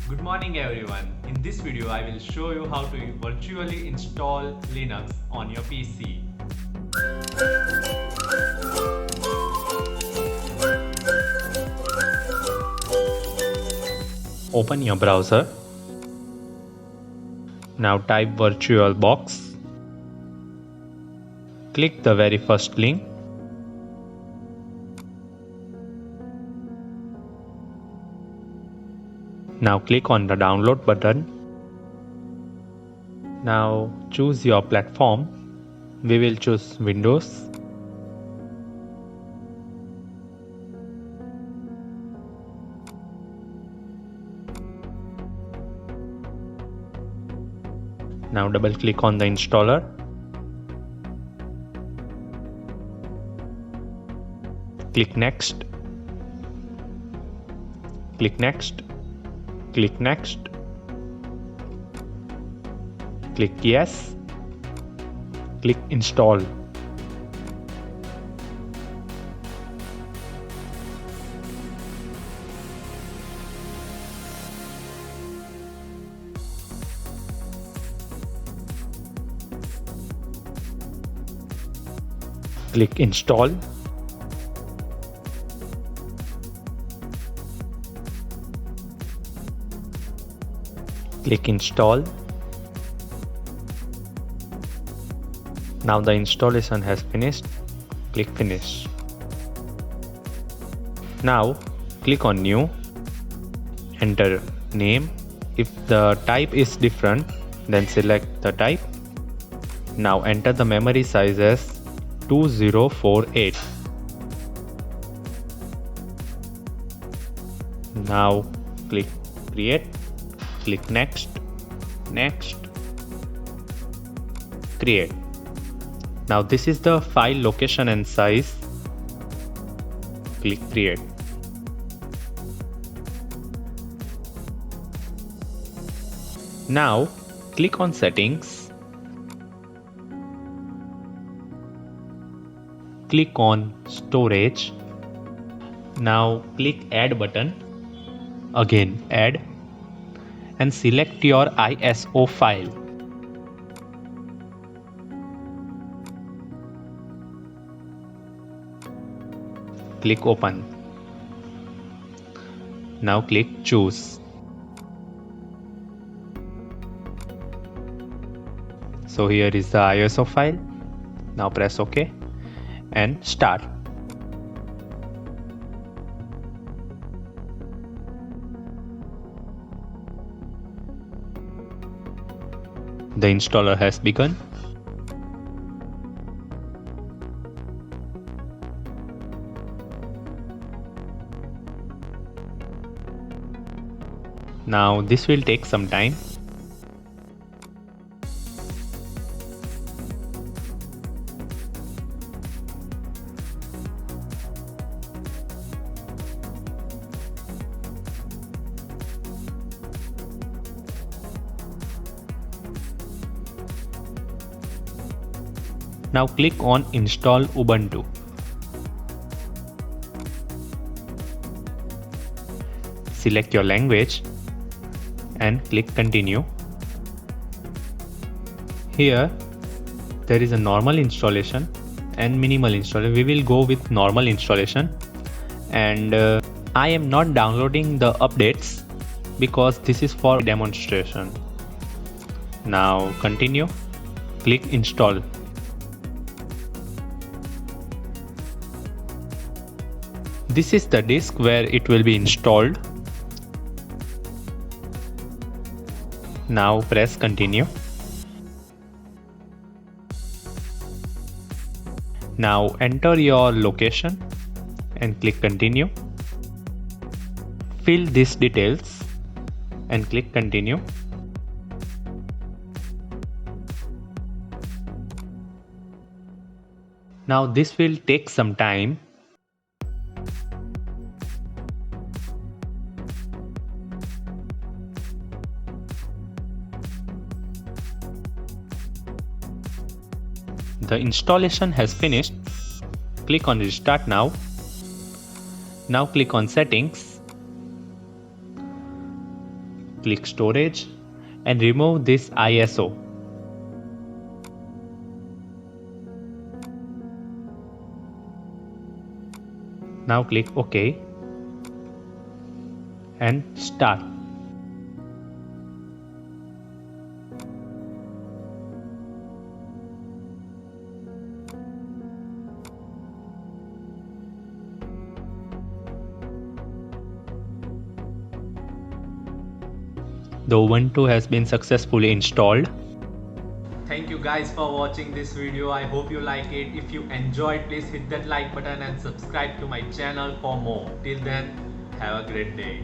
Good morning everyone. In this video I will show you how to virtually install Linux on your PC. Open your browser. Now type VirtualBox. Click the very first link. Now click on the download button. Now choose your platform. We will choose Windows. Now double click on the installer. Click next. Click next. Click next. Click yes. Click install. Click install. Click install. Now the installation has finished. Click finish. Now click on new. Enter name. If the type is different, then select the type. Now enter the memory size as 2048. Now click create. Click next. Next. Create. Now this is the file location and size. Click create. Now click on settings. Click on storage. Now click add button. Again add. And select your ISO file. Click open. Now click choose. So here is the ISO file. Now press OK and start. The installer has begun. Now this will take some time. Now click on Install Ubuntu. Select your language and click Continue. Here there is a normal installation and minimal installation. We will go with normal installation, and I am not downloading the updates because this is for demonstration. Now continue. Click Install. This is the disk where it will be installed. Now press continue. Now enter your location and click continue. Fill these details and click continue. Now this will take some time. The installation has finished. Click on Restart now. Now click on Settings. Click Storage and remove this ISO. Now click OK and start. The Ubuntu has been successfully installed. Thank you guys for watching this video. I hope you like it. If you enjoyed, please hit that like button and subscribe to my channel for more. Till then, have a great day.